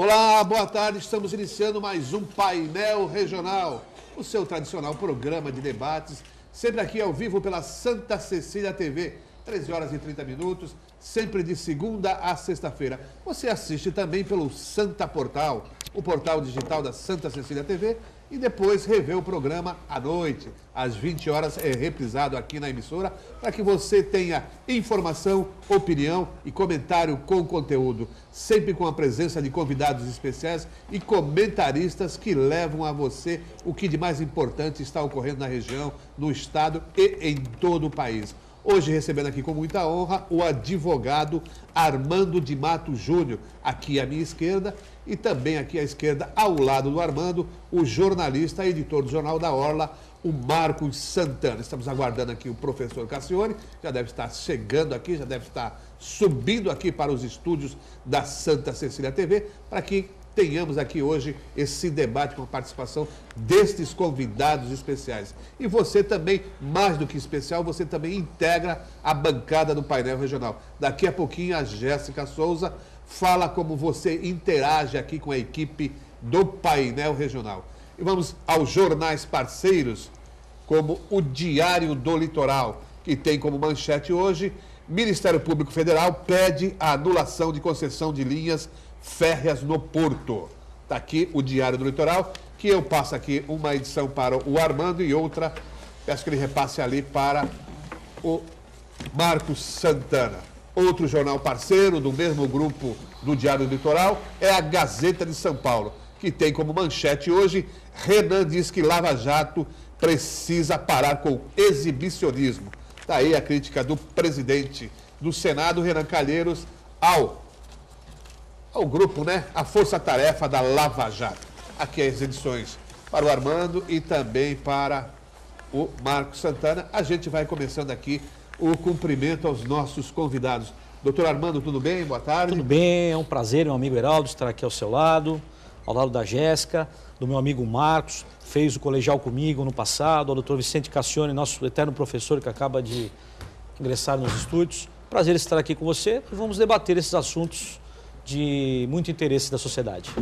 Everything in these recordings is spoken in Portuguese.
Olá, boa tarde. Estamos iniciando mais um Painel Regional, o seu tradicional programa de debates, sempre aqui ao vivo pela Santa Cecília TV, 13 horas e 30 minutos, sempre de segunda a sexta-feira. Você assiste também pelo Santa Portal, o portal digital da Santa Cecília TV, e depois revê o programa à noite, às 20 horas, é reprisado aqui na emissora, para que você tenha informação, opinião e comentário com conteúdo, sempre com a presença de convidados especiais e comentaristas que levam a você o que de mais importante está ocorrendo na região, no estado e em todo o país. Hoje recebendo aqui com muita honra o advogado Armando de Matos Júnior, aqui à minha esquerda, e também aqui à esquerda, ao lado do Armando, o jornalista, editor do Jornal da Orla, o Marcos Santana. Estamos aguardando aqui o professor Cassione, já deve estar chegando aqui, já deve estar subindo aqui para os estúdios da Santa Cecília TV, para que tenhamos aqui hoje esse debate com a participação destes convidados especiais. E você também, mais do que especial, você também integra a bancada do painel regional. Daqui a pouquinho a Jéssica Souza fala como você interage aqui com a equipe do painel regional. E vamos aos jornais parceiros, como o Diário do Litoral, que tem como manchete hoje: Ministério Público Federal pede a anulação de concessão de linhas férreas no Porto. Está aqui o Diário do Litoral, que eu passo aqui uma edição para o Armando e outra, peço que ele repasse ali para o Marcos Santana. Outro jornal parceiro do mesmo grupo do Diário do Litoral é a Gazeta de São Paulo, que tem como manchete hoje: Renan diz que Lava Jato precisa parar com exibicionismo. Está aí a crítica do presidente do Senado, Renan Calheiros, ao grupo, né? A força-tarefa da Lava Jato. Aqui as edições para o Armando e também para o Marcos Santana. A gente vai começando aqui o cumprimento aos nossos convidados. Doutor Armando, tudo bem? Boa tarde. Tudo bem, é um prazer, meu amigo Heraldo, estar aqui ao seu lado, ao lado da Jéssica, do meu amigo Marcos, fez o colegial comigo no passado, ao doutor Vicente Cassione, nosso eterno professor que acaba de ingressar nos estúdios. Prazer estar aqui com você e vamos debater esses assuntos de muito interesse da sociedade.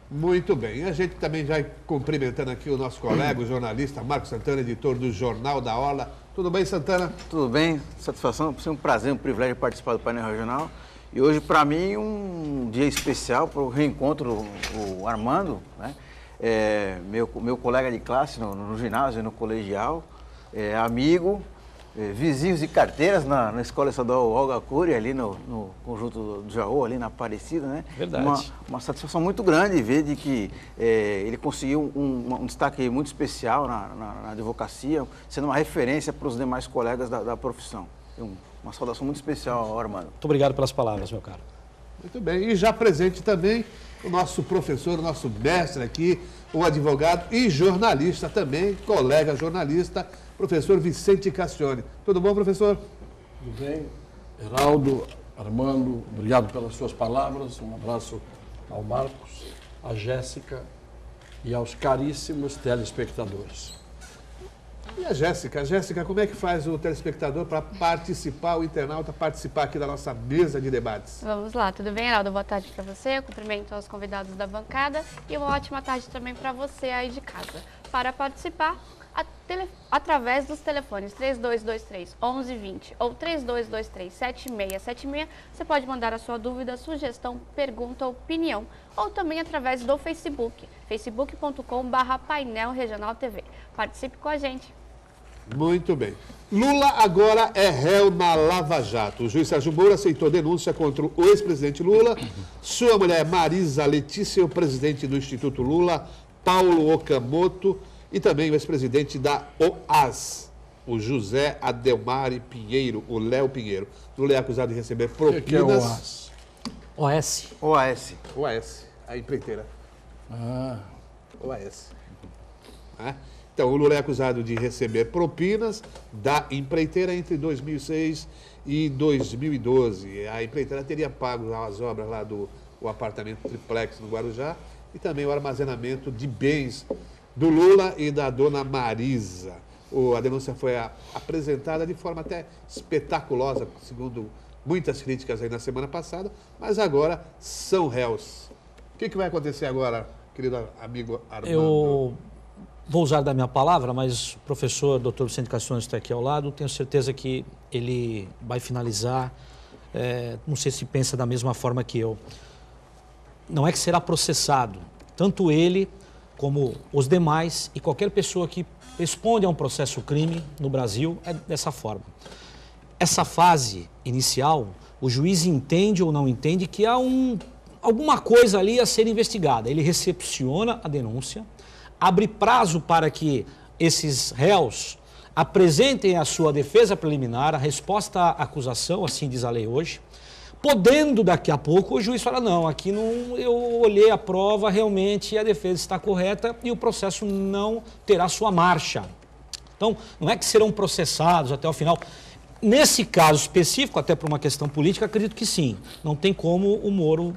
Muito bem. A gente também vai cumprimentando aqui o nosso colega, o jornalista Marcos Santana, editor do Jornal da Orla. Tudo bem, Santana? Tudo bem, satisfação, é um prazer, um privilégio participar do painel regional. E hoje, para mim, um dia especial para o reencontro do Armando, né? Meu colega de classe no ginásio, no colegial, amigo, vizinhos de carteiras na Escola Estadual Olga Cury, ali no conjunto do Jaú, ali na Aparecida, né? Verdade. Uma satisfação muito grande ver de que ele conseguiu um destaque muito especial na advocacia, sendo uma referência para os demais colegas da profissão. Uma saudação muito especial ao Armando. Muito obrigado pelas palavras, meu caro. Muito bem. E já presente também o nosso professor, o nosso mestre aqui, o advogado e jornalista também, colega jornalista, professor Vicente Cassione. Tudo bom, professor? Tudo bem. Heraldo, Armando, obrigado pelas suas palavras. Um abraço ao Marcos, à Jéssica e aos caríssimos telespectadores. E a Jéssica? Jéssica, como é que faz o telespectador para participar, o internauta participar aqui da nossa mesa de debates? Vamos lá, tudo bem, Heraldo? Boa tarde para você, eu cumprimento aos convidados da bancada e uma ótima tarde também para você aí de casa. Para participar, através dos telefones 3223-1120 ou 3223-7676, você pode mandar a sua dúvida, sugestão, pergunta, opinião, ou também através do Facebook, facebook.com/painel regional TV. Participe com a gente. Muito bem. Lula agora é réu na Lava Jato. O juiz Sérgio Moro aceitou denúncia contra o ex-presidente Lula, sua mulher Marisa Letícia, o presidente do Instituto Lula, Paulo Okamoto, e também o ex-presidente da OAS, o José Adelmari Pinheiro, o Léo Pinheiro. Lula é acusado de receber propinas. O que é OAS? OS. OAS. OAS, a empreiteira. OAS. Então, o Lula é acusado de receber propinas da empreiteira entre 2006 e 2012. A empreiteira teria pago as obras lá do apartamento triplex no Guarujá e também o armazenamento de bens do Lula e da dona Marisa. A denúncia foi apresentada de forma até espetaculosa, segundo muitas críticas aí na semana passada, mas agora são réus. que vai acontecer agora, querido amigo Armando? Eu vou usar da minha palavra, mas o professor Dr. Vicente Cassione está aqui ao lado, tenho certeza que ele vai finalizar, não sei se pensa da mesma forma que eu. Não é que será processado, tanto ele como os demais e qualquer pessoa que responde a um processo crime no Brasil é dessa forma. Essa fase inicial, o juiz entende ou não entende que há alguma coisa ali a ser investigada. Ele recepciona a denúncia, abre prazo para que esses réus apresentem a sua defesa preliminar, a resposta à acusação, assim diz a lei hoje, podendo daqui a pouco o juiz falar, não, aqui não, eu olhei a prova, realmente a defesa está correta e o processo não terá sua marcha. Então, não é que serão processados até o final. Nesse caso específico, até por uma questão política, acredito que sim. Não tem como o Moro,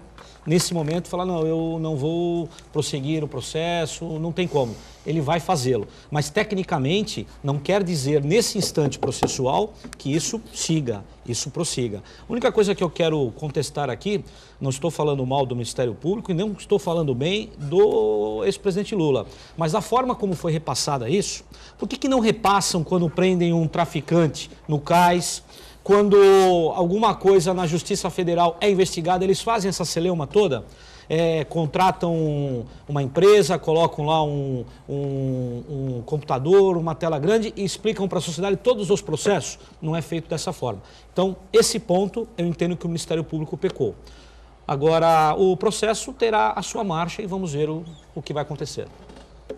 nesse momento, falar, não, eu não vou prosseguir o processo, não tem como. Ele vai fazê-lo. Mas, tecnicamente, não quer dizer, nesse instante processual, que isso siga, isso prossiga. A única coisa que eu quero contestar aqui, não estou falando mal do Ministério Público e não estou falando bem do ex-presidente Lula, mas a forma como foi repassada isso, por que não repassam quando prendem um traficante no cais, quando alguma coisa na Justiça Federal é investigada, eles fazem essa celeuma toda? Contratam uma empresa, colocam lá um computador, uma tela grande e explicam para a sociedade todos os processos. Não é feito dessa forma. Então, esse ponto eu entendo que o Ministério Público pecou. Agora, o processo terá a sua marcha e vamos ver o que vai acontecer.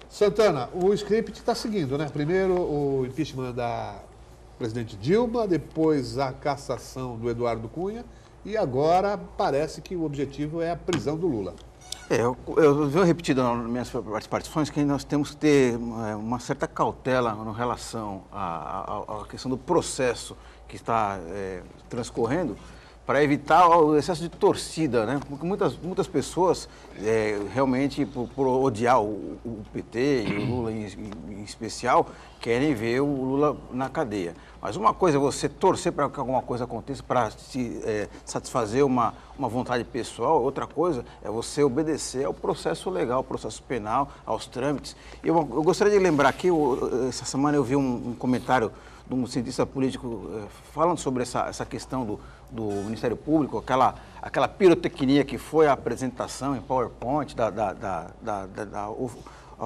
Santana, o script está seguindo, né? Primeiro o impeachment da presidente Dilma, depois a cassação do Eduardo Cunha e agora parece que o objetivo é a prisão do Lula. Eu venho repetindo nas minhas participações que nós temos que ter uma certa cautela em relação à questão do processo que está transcorrendo para evitar o excesso de torcida, né? Porque muitas pessoas realmente, por odiar o PT e o Lula em especial, querem ver o Lula na cadeia. Mas uma coisa é você torcer para que alguma coisa aconteça para satisfazer uma vontade pessoal, outra coisa é você obedecer ao processo legal, ao processo penal, aos trâmites. Eu gostaria de lembrar aqui, essa semana eu vi um comentário de um cientista político falando sobre essa questão do Ministério Público, aquela pirotecnia que foi a apresentação em PowerPoint da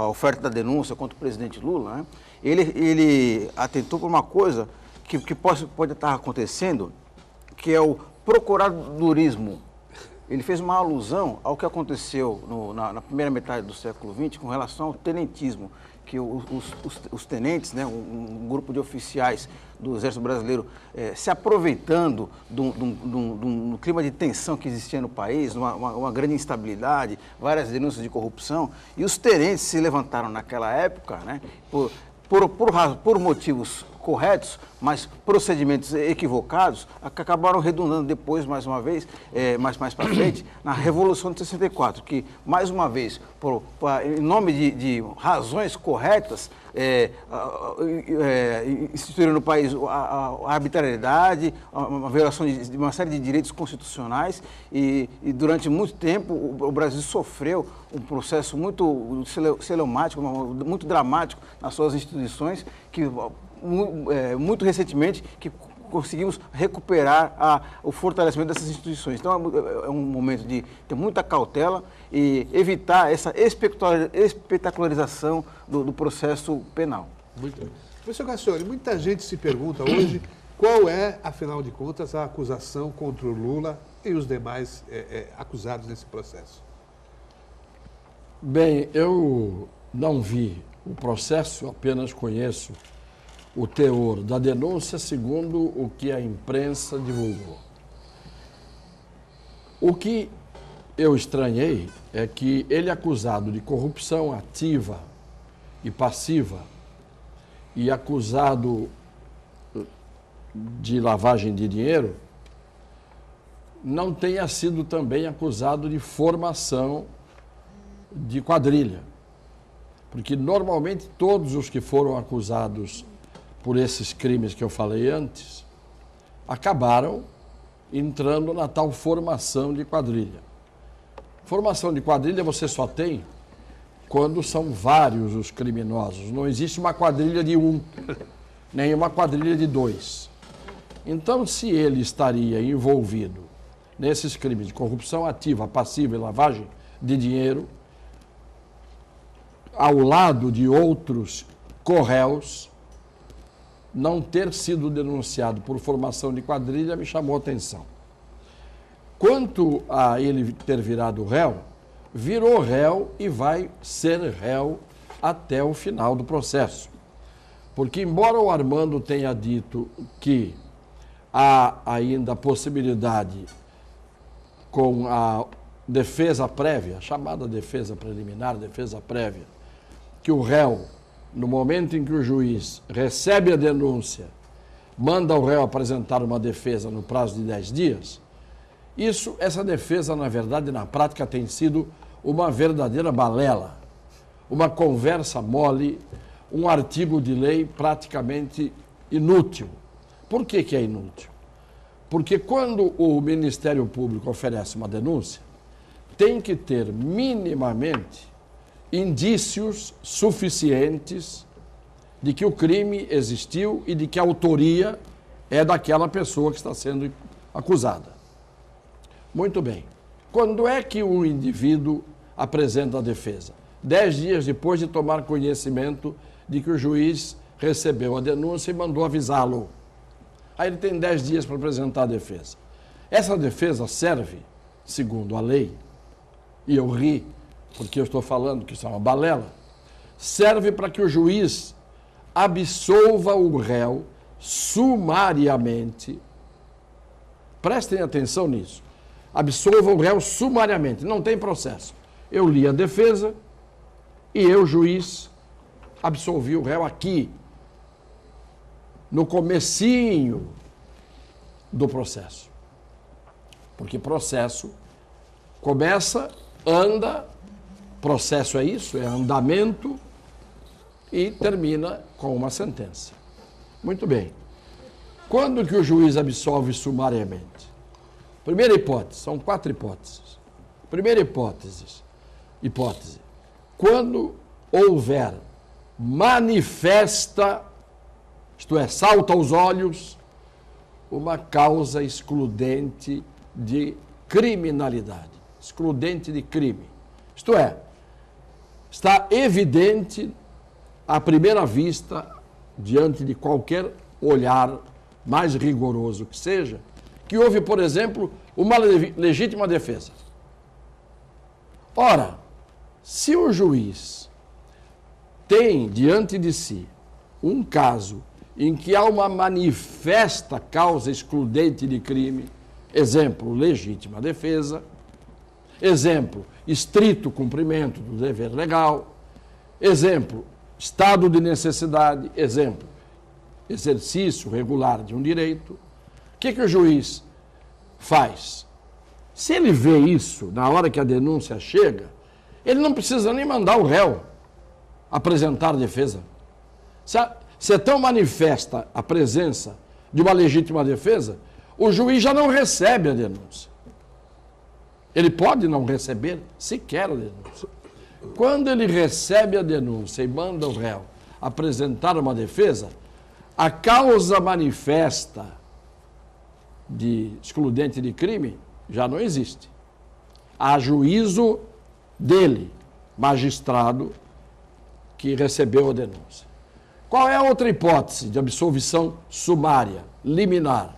oferta da denúncia contra o presidente Lula, né? Ele atentou para uma coisa que pode estar acontecendo, que é o procuradorismo. Ele fez uma alusão ao que aconteceu na primeira metade do século XX com relação ao tenentismo, que os tenentes, né, um grupo de oficiais do Exército Brasileiro se aproveitando do clima de tensão que existia no país, uma grande instabilidade, várias denúncias de corrupção, e os tenentes se levantaram naquela época, né, por motivos corretos, mas procedimentos equivocados, que acabaram redundando depois, mais uma vez, mais para frente, na Revolução de 64, que, mais uma vez, em nome de razões corretas, instituíram no país a arbitrariedade, a violação de uma série de direitos constitucionais e durante muito tempo o Brasil sofreu um processo muito celeumático, muito dramático nas suas instituições, que muito recentemente que conseguimos recuperar o fortalecimento dessas instituições. Então é um momento de ter muita cautela e evitar essa espetacularização do processo penal. Muito bem. Professor Cassione, muita gente se pergunta hoje qual é, afinal de contas, a acusação contra o Lula e os demais acusados nesse processo. Bem, eu não vi o processo, apenas conheço o teor da denúncia segundo o que a imprensa divulgou. O que eu estranhei é que ele é acusado de corrupção ativa e passiva e acusado de lavagem de dinheiro, não tenha sido também acusado de formação de quadrilha. Porque normalmente todos os que foram acusados por esses crimes que eu falei antes, acabaram entrando na tal formação de quadrilha. Formação de quadrilha você só tem quando são vários os criminosos. Não existe uma quadrilha de um, nem uma quadrilha de dois. Então, se ele estaria envolvido nesses crimes de corrupção ativa, passiva e lavagem de dinheiro, ao lado de outros corréus, não ter sido denunciado por formação de quadrilha me chamou a atenção. Quanto a ele ter virado réu, virou réu e vai ser réu até o final do processo. Porque, embora o Armando tenha dito que há ainda a possibilidade, com a defesa prévia, chamada defesa preliminar, defesa prévia, que o réu, no momento em que o juiz recebe a denúncia, manda o réu apresentar uma defesa no prazo de 10 dias, essa defesa, na verdade, na prática, tem sido uma verdadeira balela, uma conversa mole, um artigo de lei praticamente inútil. Por que que é inútil? Porque quando o Ministério Público oferece uma denúncia, tem que ter minimamente indícios suficientes de que o crime existiu e de que a autoria é daquela pessoa que está sendo acusada. Muito bem. Quando é que o indivíduo apresenta a defesa? 10 dias depois de tomar conhecimento de que o juiz recebeu a denúncia e mandou avisá-lo. Aí ele tem 10 dias para apresentar a defesa. Essa defesa serve, segundo a lei, e eu ri, porque eu estou falando que isso é uma balela, serve para que o juiz absolva o réu sumariamente. Prestem atenção nisso. Absolva o réu sumariamente, não tem processo. Eu li a defesa e eu, juiz, absolvi o réu aqui, no comecinho do processo. Porque processo começa, anda, processo é isso, é andamento e termina com uma sentença. Muito bem. Quando que o juiz absolve sumariamente? Primeira hipótese, são 4 hipóteses. Primeira hipótese, quando houver manifesta, isto é, salta aos olhos, uma causa excludente de criminalidade, excludente de crime. Isto é, está evidente à primeira vista, diante de qualquer olhar mais rigoroso que seja, que houve, por exemplo, uma legítima defesa. Ora, se o juiz tem diante de si um caso em que há uma manifesta causa excludente de crime, exemplo, legítima defesa, exemplo, estrito cumprimento do dever legal, exemplo, estado de necessidade, exemplo, exercício regular de um direito, o que o juiz faz? Se ele vê isso na hora que a denúncia chega, ele não precisa nem mandar o réu apresentar a defesa. Se é tão manifesta a presença de uma legítima defesa, o juiz já não recebe a denúncia. Ele pode não receber sequer a denúncia. Quando ele recebe a denúncia e manda o réu apresentar uma defesa, a causa manifesta de excludente de crime já não existe. Há juízo dele, magistrado, que recebeu a denúncia. Qual é a outra hipótese de absolvição sumária, liminar?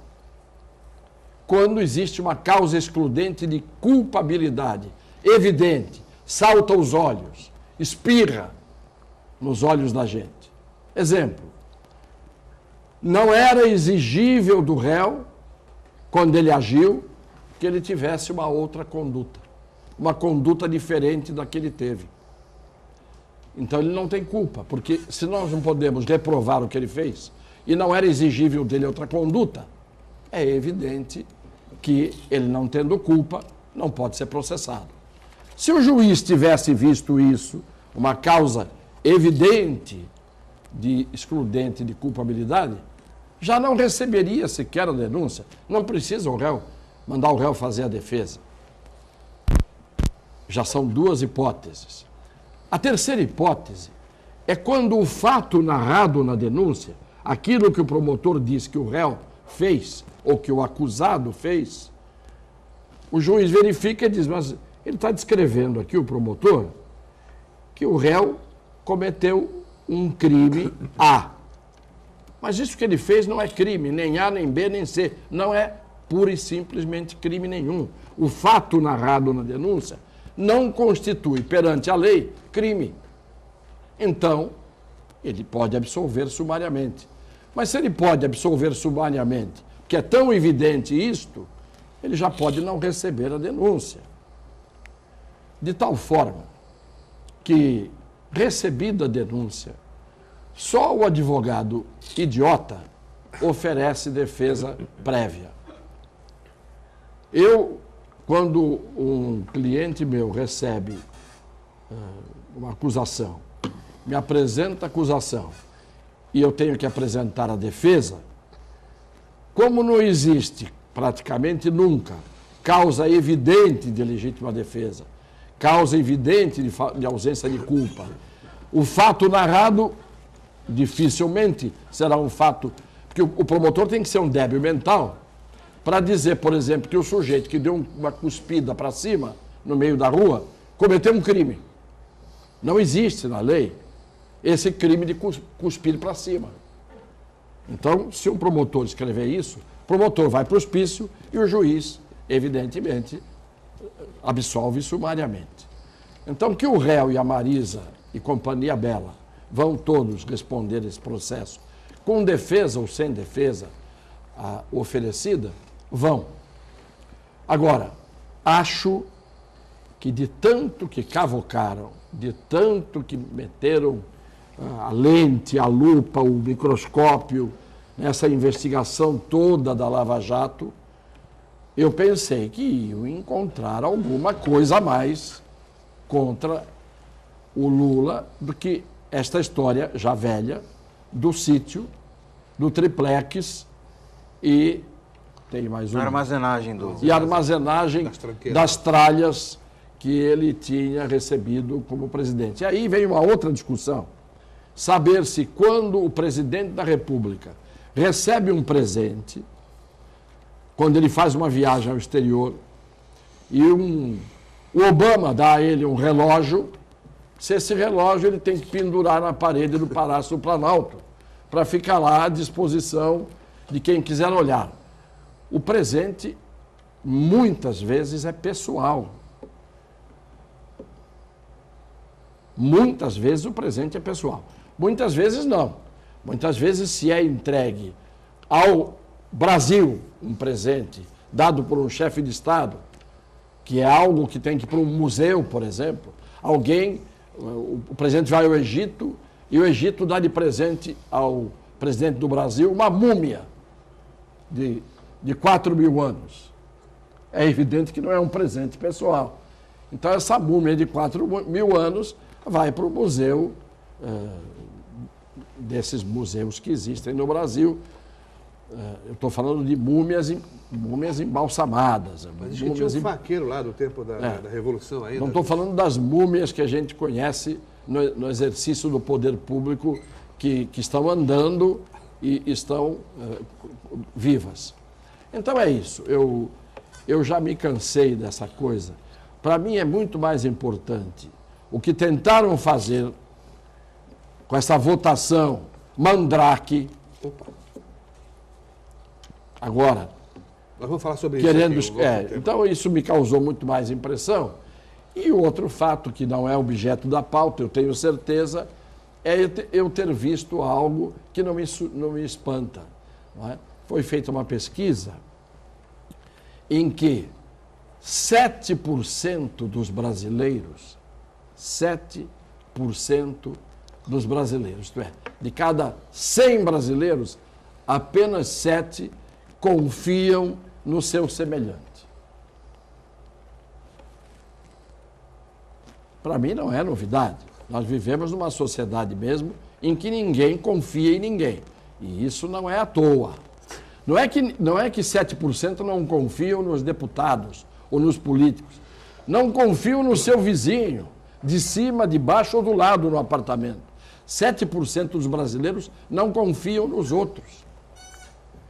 Quando existe uma causa excludente de culpabilidade evidente, salta aos olhos, espirra nos olhos da gente. Exemplo, não era exigível do réu, quando ele agiu, que ele tivesse uma outra conduta, uma conduta diferente da que ele teve. Então ele não tem culpa, porque se nós não podemos reprovar o que ele fez e não era exigível dele outra conduta, é evidente que ele não tendo culpa não pode ser processado. Se o juiz tivesse visto isso, uma causa evidente de excludente de culpabilidade, já não receberia sequer a denúncia. Não precisa o réu mandar o réu fazer a defesa. Já são duas hipóteses. A terceira hipótese é quando o fato narrado na denúncia, aquilo que o promotor diz que o réu fez ou que o acusado fez, o juiz verifica e diz, mas ele está descrevendo aqui, o promotor, que o réu cometeu um crime A. Mas isso que ele fez não é crime, nem A, nem B, nem C. Não é pura e simplesmente crime nenhum. O fato narrado na denúncia não constitui, perante a lei, crime. Então, ele pode absolver sumariamente. Mas se ele pode absolver sumariamente, porque é tão evidente isto, ele já pode não receber a denúncia. De tal forma que, recebida a denúncia, só o advogado idiota oferece defesa prévia. Quando um cliente meu recebe uma acusação, me apresenta a acusação e eu tenho que apresentar a defesa, como não existe praticamente nunca causa evidente de legítima defesa, causa evidente de ausência de culpa, o fato narrado dificilmente será um fato, porque o promotor tem que ser um débil mental para dizer, por exemplo, que o sujeito que deu uma cuspida para cima no meio da rua cometeu um crime. Não existe na lei esse crime de cuspir para cima. Então, se um promotor escrever isso, o promotor vai para o hospício e o juiz, evidentemente, absolve sumariamente. Então, que o réu e a Marisa e companhia bela vão todos responder esse processo com defesa ou sem defesa oferecida, vão. Agora, acho que de tanto que cavocaram, de tanto que meteram a lente, a lupa, o microscópio, nessa investigação toda da Lava Jato, eu pensei que iam encontrar alguma coisa a mais contra o Lula do que esta história já velha do sítio, do triplex e tem mais uma. Armazenagem e a armazenagem das tralhas que ele tinha recebido como presidente. E aí vem uma outra discussão. Saber se quando o presidente da República recebe um presente, quando ele faz uma viagem ao exterior, e o Obama dá a ele um relógio, se esse relógio ele tem que pendurar na parede do Palácio do Planalto, para ficar lá à disposição de quem quiser olhar. O presente, muitas vezes, é pessoal. Muitas vezes o presente é pessoal. Muitas vezes não. Muitas vezes se é entregue ao Brasil um presente dado por um chefe de Estado, que é algo que tem que ir para um museu, por exemplo. O presidente vai ao Egito e o Egito dá de presente ao presidente do Brasil uma múmia de 4.000 anos. É evidente que não é um presente pessoal. Então essa múmia de 4.000 anos vai para o museu, desses museus que existem no Brasil. Eu estou falando de múmias embalsamadas. Mas tinha um faqueiro lá do tempo da Revolução ainda. Não estou falando das múmias que a gente conhece no exercício do poder público, que estão andando e estão vivas. Então é isso. Eu já me cansei dessa coisa. Para mim é muito mais importante o que tentaram fazer com essa votação mandrake. Agora, nós vamos falar sobre isso. Então isso me causou muito mais impressão. E o outro fato que não é objeto da pauta, eu tenho certeza, é eu ter visto algo que não me espanta. Não é? Foi feita uma pesquisa em que 7% dos brasileiros, 7% dos brasileiros, isto é, de cada 100 brasileiros, apenas 7 confiam no seu semelhante. Para mim não é novidade. Nós vivemos numa sociedade mesmo em que ninguém confia em ninguém. E isso não é à toa. Não é que 7% não confiam nos deputados ou nos políticos. Não confio no seu vizinho, de cima, de baixo ou do lado no apartamento. 7% dos brasileiros não confiam nos outros.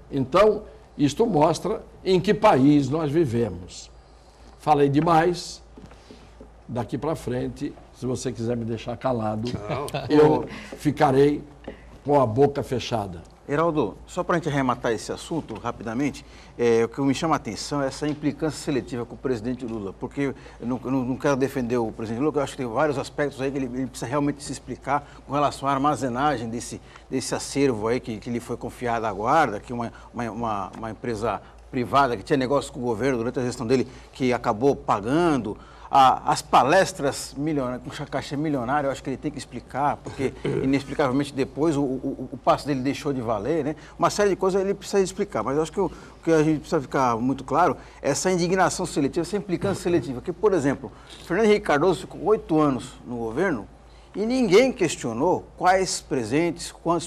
Então, isto mostra em que país nós vivemos. Falei demais. Daqui para frente, se você quiser me deixar calado, eu ficarei com a boca fechada. Heraldo, só para a gente arrematar esse assunto rapidamente, o que me chama a atenção é essa implicância seletiva com o presidente Lula, porque eu não quero defender o presidente Lula, porque eu acho que tem vários aspectos aí que ele precisa realmente se explicar com relação à armazenagem desse acervo aí que lhe foi confiado à guarda, que uma empresa privada que tinha negócio com o governo durante a gestão dele, que acabou pagando. As palestras com caixa milionário, eu acho que ele tem que explicar, porque inexplicavelmente depois o passo dele deixou de valer, né? Uma série de coisas ele precisa explicar, mas eu acho que o que a gente precisa ficar muito claro é essa indignação seletiva, essa implicância seletiva, que, por exemplo, Fernando Henrique Cardoso ficou 8 anos no governo e ninguém questionou quantos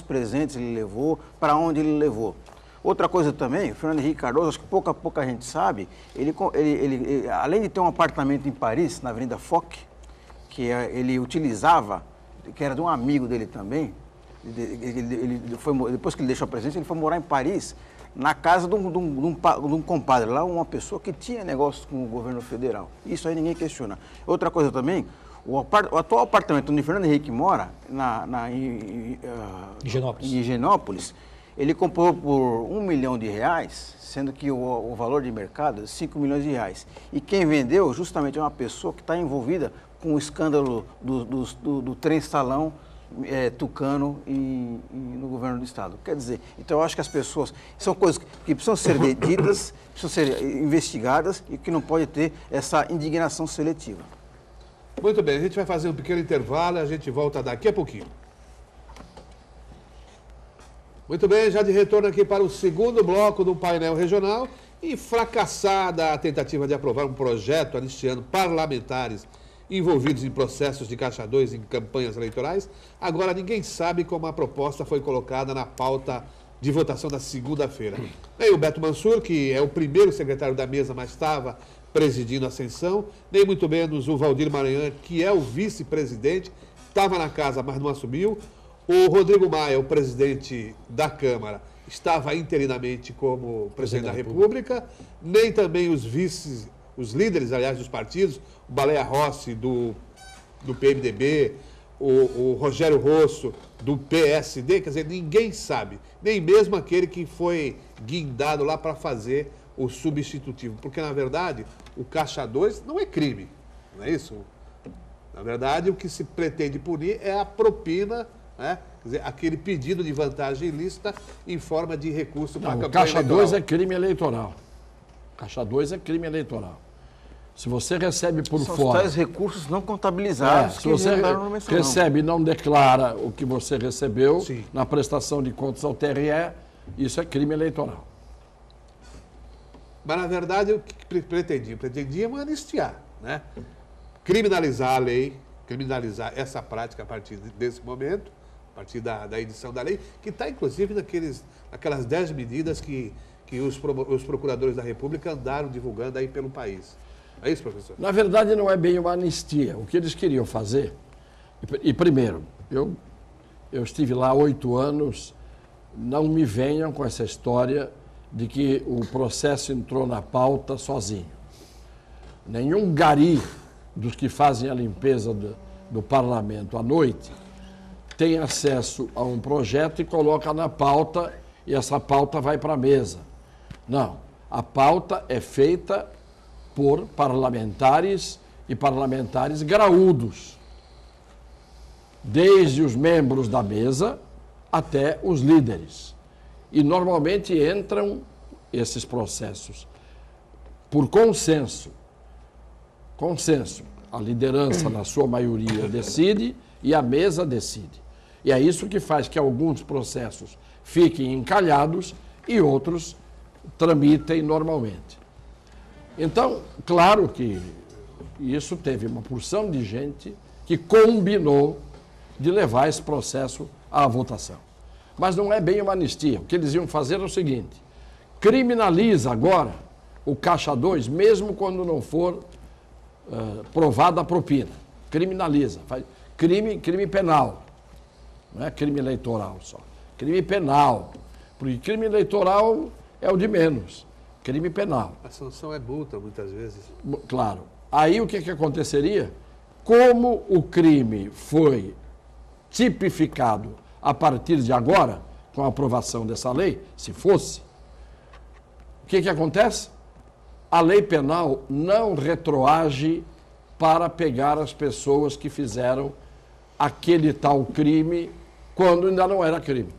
presentes ele levou, para onde ele levou. Outra coisa também, o Fernando Henrique Cardoso, acho que pouco a pouco a gente sabe, ele além de ter um apartamento em Paris, na Avenida Foch, que ele utilizava, que era de um amigo dele também, depois que ele deixou a presidência, ele foi morar em Paris, na casa de um compadre lá, uma pessoa que tinha negócios com o governo federal. Isso aí ninguém questiona. Outra coisa também, o atual apartamento onde o Fernando Henrique mora, em Higienópolis, ele comprou por R$1 milhão, sendo que o valor de mercado é 5 milhões de reais. E quem vendeu justamente é uma pessoa que está envolvida com o escândalo do trem-salão Tucano e no governo do Estado. Quer dizer, então eu acho que as pessoas, são coisas que precisam ser ditas, precisam ser investigadas e que não pode ter essa indignação seletiva. Muito bem, a gente vai fazer um pequeno intervalo e a gente volta daqui a pouquinho. Muito bem, já de retorno aqui para o segundo bloco do painel regional e fracassada a tentativa de aprovar um projeto anistiando parlamentares envolvidos em processos de Caixa 2 em campanhas eleitorais, agora ninguém sabe como a proposta foi colocada na pauta de votação da segunda-feira. Nem o Beto Mansur, que é o primeiro secretário da mesa, mas estava presidindo a sessão, nem muito menos o Valdir Maranhão, que é o vice-presidente, estava na casa, mas não assumiu. O Rodrigo Maia, o presidente da Câmara, estava interinamente como presidente da República, nem também os vices, os líderes, aliás, dos partidos, o Baleia Rossi, do PMDB, o Rogério Rosso, do PSD, quer dizer, ninguém sabe, nem mesmo aquele que foi guindado lá para fazer o substitutivo, porque, na verdade, o Caixa 2 não é crime, não é isso? Na verdade, o que se pretende punir é a propina, né? Quer dizer, aquele pedido de vantagem ilícita em forma de recurso para a campanha eleitoral. eleitoral. Caixa 2 é crime eleitoral. Caixa 2 é crime eleitoral. Se você recebe por São fora... São tais recursos não contabilizados. Se você recebe e não declara o que você recebeu, sim, na prestação de contas ao TRE, isso é crime eleitoral. Mas, na verdade, o que pretendia? Pretendia amnistiar, né? Criminalizar a lei, criminalizar essa prática a partir desse momento, a partir da edição da lei, que está, inclusive, naquelas 10 medidas que os procuradores da República andaram divulgando aí pelo país. É isso, professor? Na verdade, não é bem uma anistia. O que eles queriam fazer... E primeiro, eu estive lá 8 anos, não me venham com essa história de que o processo entrou na pauta sozinho. Nenhum gari dos que fazem a limpeza do parlamento à noite tem acesso a um projeto e coloca na pauta e essa pauta vai para a mesa. Não, a pauta é feita por parlamentares e parlamentares graúdos, desde os membros da mesa até os líderes. E normalmente entram esses processos por consenso. Consenso. A liderança, na sua maioria, decide e a mesa decide. E é isso que faz que alguns processos fiquem encalhados e outros tramitem normalmente. Então, claro que isso teve uma porção de gente que combinou de levar esse processo à votação. Mas não é bem uma anistia. O que eles iam fazer é o seguinte: criminaliza agora o Caixa 2, mesmo quando não for provada a propina. Criminaliza. Faz crime penal. Não é crime eleitoral só. Crime penal. Porque crime eleitoral é o de menos. Crime penal. A sanção é multa, muitas vezes. Claro. Aí o que aconteceria? Como o crime foi tipificado a partir de agora, com a aprovação dessa lei, se fosse, o que acontece? A lei penal não retroage para pegar as pessoas que fizeram aquele tal crime quando ainda não era crime.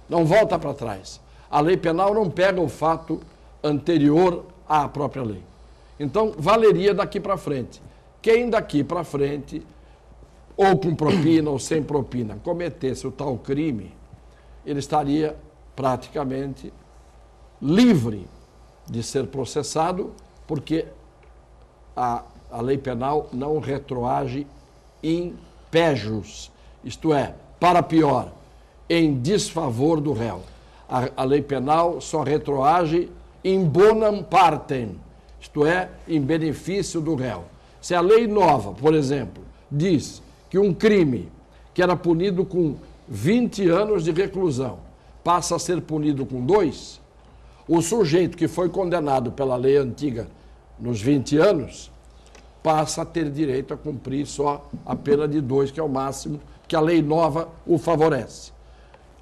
Não volta para trás. A lei penal não pega o fato anterior à própria lei. Então, valeria daqui para frente. Quem daqui para frente, ou com propina ou sem propina, cometesse o tal crime, ele estaria praticamente livre de ser processado, porque a lei penal não retroage in pejus, isto é, para pior, em desfavor do réu. A lei penal só retroage in bonam partem, isto é, em benefício do réu. Se a lei nova, por exemplo, diz que um crime que era punido com 20 anos de reclusão passa a ser punido com 2, o sujeito que foi condenado pela lei antiga nos 20 anos passa a ter direito a cumprir só a pena de 2, que é o máximo que a lei nova o favorece.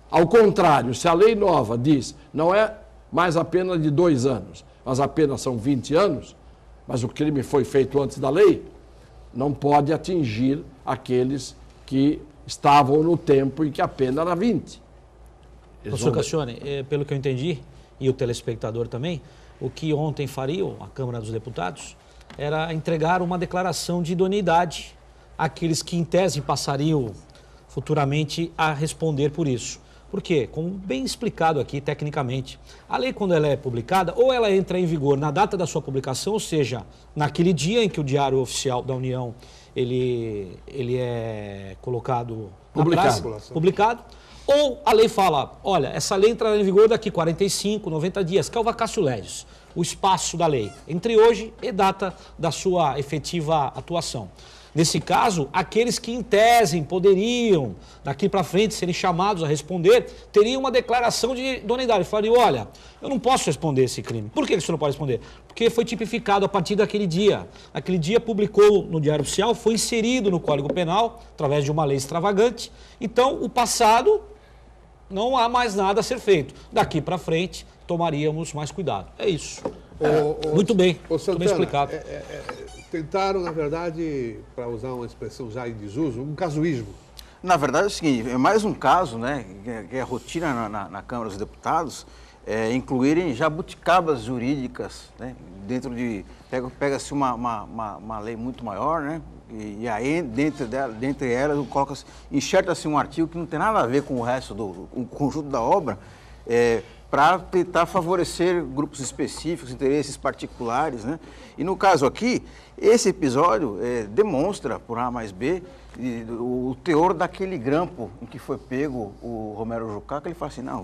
Ao contrário, se a lei nova diz não é mais a pena de 2 anos, mas apenas são 20 anos, mas o crime foi feito antes da lei, não pode atingir aqueles que estavam no tempo em que a pena era 20. Professor Cassione, pelo que eu entendi, e o telespectador também, o que ontem faria a Câmara dos Deputados era entregar uma declaração de idoneidade àqueles que, em tese, passariam futuramente a responder por isso. Por quê? Como bem explicado aqui tecnicamente, a lei, quando ela é publicada, ou ela entra em vigor na data da sua publicação, ou seja, naquele dia em que o Diário Oficial da União ele é colocado publicado, ou a lei fala, olha, essa lei entrará em vigor daqui 45, 90 dias, que é o vacatio legis, o espaço da lei, entre hoje e data da sua efetiva atuação. Nesse caso, aqueles que em tese poderiam, daqui para frente, serem chamados a responder, teriam uma declaração de idoneidade. Falariam, olha, eu não posso responder esse crime. Por que você não pode responder? Porque foi tipificado a partir daquele dia. Aquele dia publicou no Diário Oficial, foi inserido no Código Penal, através de uma lei extravagante. Então, o passado, não há mais nada a ser feito. Daqui para frente, tomaríamos mais cuidado. É isso. Muito bem, muito bem explicado. Tentaram, na verdade, para usar uma expressão já em desuso, um casuísmo. Na verdade é o seguinte, é mais um caso, né, que é rotina na Câmara dos Deputados, incluírem jabuticabas jurídicas, né, dentro de... Pega-se uma lei muito maior, né, e aí dentre elas enxerta-se um artigo que não tem nada a ver com o resto do conjunto da obra, para tentar favorecer grupos específicos, interesses particulares, né? E no caso aqui, esse episódio demonstra, por A mais B, o teor daquele grampo em que foi pego o Romero Jucá, que ele fala assim, não,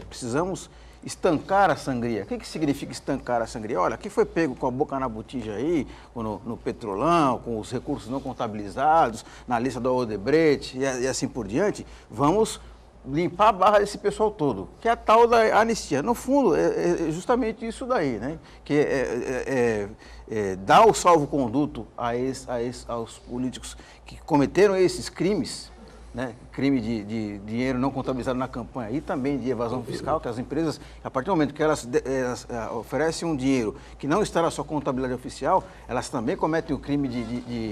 precisamos estancar a sangria. O que significa estancar a sangria? Olha, aqui foi pego com a boca na botija aí, no Petrolão, com os recursos não contabilizados, na lista do Odebrecht e assim por diante, vamos limpar a barra desse pessoal todo, que é a tal da anistia. No fundo, é justamente isso daí, né? Que dá o salvo-conduto aos políticos que cometeram esses crimes, né? Crime de dinheiro não contabilizado na campanha e também de evasão fiscal, que as empresas, a partir do momento que elas oferecem um dinheiro que não está na sua contabilidade oficial, elas também cometem o crime de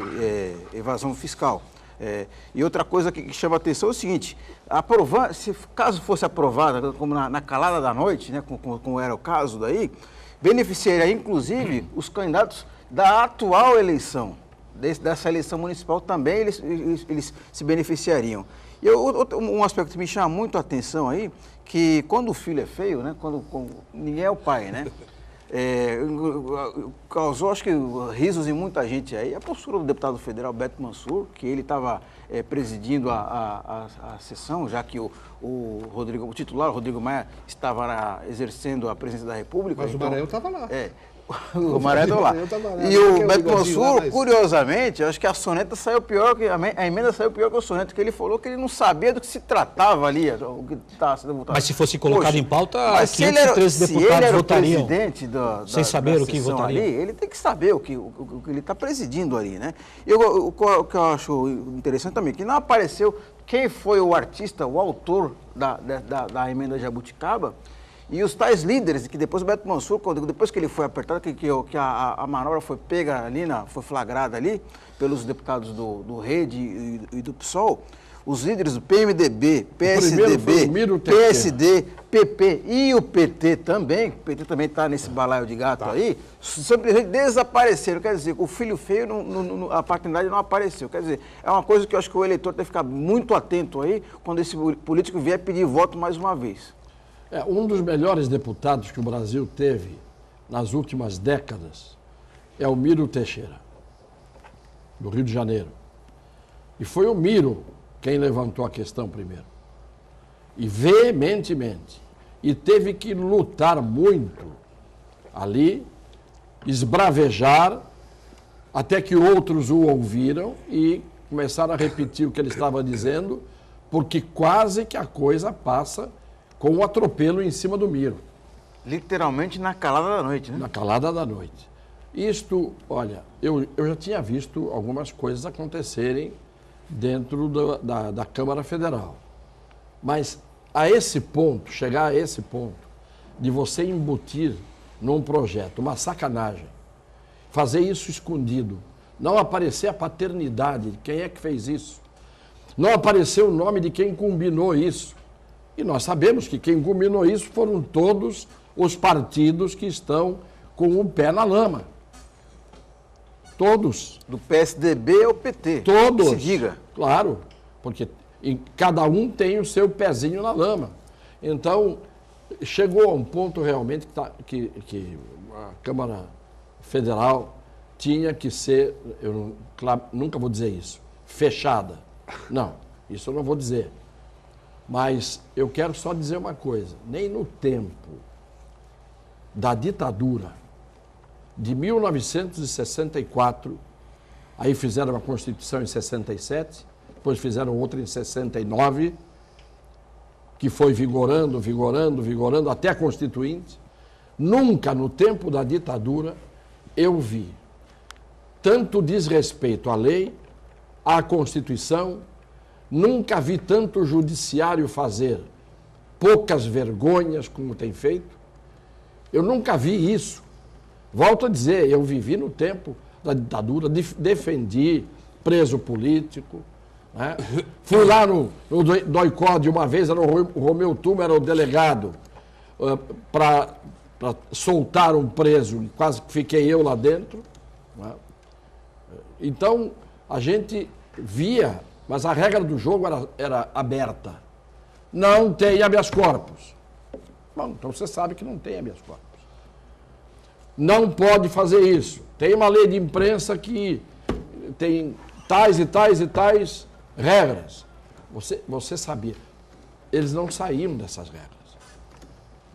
evasão fiscal. E outra coisa que chama a atenção é o seguinte, caso fosse aprovada, como na calada da noite, né, como era o caso daí, beneficiaria inclusive os candidatos da atual eleição, dessa eleição municipal também eles se beneficiariam. E um aspecto que me chama muito a atenção aí, que quando o filho é feio, né, quando ninguém é o pai, né? Causou, acho que, risos em muita gente aí, a postura do deputado federal Beto Mansur, que ele estava presidindo a sessão, já que o titular, Rodrigo Maia, estava exercendo a presidência da República. Mas então, o Maranhão estava lá. O Maré do lá. E o Beto Mansur, curiosamente, eu acho que a soneta saiu pior, a emenda saiu pior que o soneto, porque ele falou que ele não sabia do que se tratava ali, o que estava sendo votado. Mas se fosse colocado em pauta, 513 deputados votariam. Sem saber o que votariam. Ele tem que saber o que ele está presidindo ali, né? E o que eu acho interessante também, que não apareceu quem foi o artista, o autor da emenda Jabuticaba, e os tais líderes, que depois o Beto Mansur, depois que ele foi apertado, que a manobra foi pega ali, foi flagrada ali, pelos deputados do Rede e do PSOL, os líderes do PMDB, PSDB, PSD, PP e o PT também está nesse balaio de gato aí, simplesmente desapareceram. Quer dizer, o filho feio, a paternidade não apareceu. Quer dizer, é uma coisa que eu acho que o eleitor tem que ficar muito atento aí, quando esse político vier pedir voto mais uma vez. Um dos melhores deputados que o Brasil teve nas últimas décadas é o Miro Teixeira, do Rio de Janeiro. E foi o Miro quem levantou a questão primeiro. E veementemente. E teve que lutar muito ali, esbravejar, até que outros o ouviram e começaram a repetir o que ele estava dizendo, porque quase que a coisa passa com um atropelo em cima do Miro. Literalmente na calada da noite, né? Na calada da noite. Isto, olha, eu já tinha visto algumas coisas acontecerem dentro da Câmara Federal. Mas a esse ponto, chegar a esse ponto, de você embutir num projeto uma sacanagem, fazer isso escondido, não aparecer a paternidade de quem é que fez isso, não aparecer o nome de quem combinou isso. E nós sabemos que quem combinou isso foram todos os partidos que estão com o pé na lama. Todos. Do PSDB ao PT. Todos. Se diga. Claro, porque cada um tem o seu pezinho na lama. Então, chegou a um ponto realmente que a Câmara Federal tinha que ser, nunca vou dizer isso, fechada. Não, isso eu não vou dizer. Mas eu quero só dizer uma coisa, nem no tempo da ditadura de 1964, aí fizeram a Constituição em 67, depois fizeram outra em 69, que foi vigorando até a Constituinte. Nunca no tempo da ditadura eu vi tanto desrespeito à lei, à Constituição. Nunca vi tanto o judiciário fazer poucas vergonhas como tem feito. Eu nunca vi isso. Volto a dizer, eu vivi no tempo da ditadura, defendi preso político. Né? Fui lá no DOI-CODE uma vez, era o Romeu Tuma, era o delegado, para soltar um preso, quase que fiquei eu lá dentro. Né? Então, a gente via... Mas a regra do jogo era aberta. Não tem habeas corpus. Bom, então você sabe que não tem habeas corpus. Não pode fazer isso. Tem uma lei de imprensa que tem tais e tais e tais regras. Você sabia. Eles não saíam dessas regras.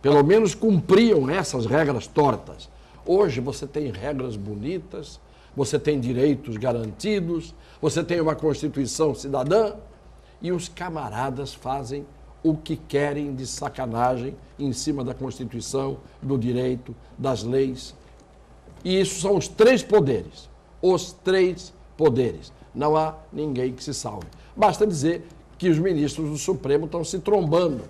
Pelo menos cumpriam essas regras tortas. Hoje você tem regras bonitas, você tem direitos garantidos, você tem uma Constituição cidadã e os camaradas fazem o que querem de sacanagem em cima da Constituição, do direito, das leis. E isso são os três poderes. Os três poderes. Não há ninguém que se salve. Basta dizer que os ministros do Supremo estão se trombando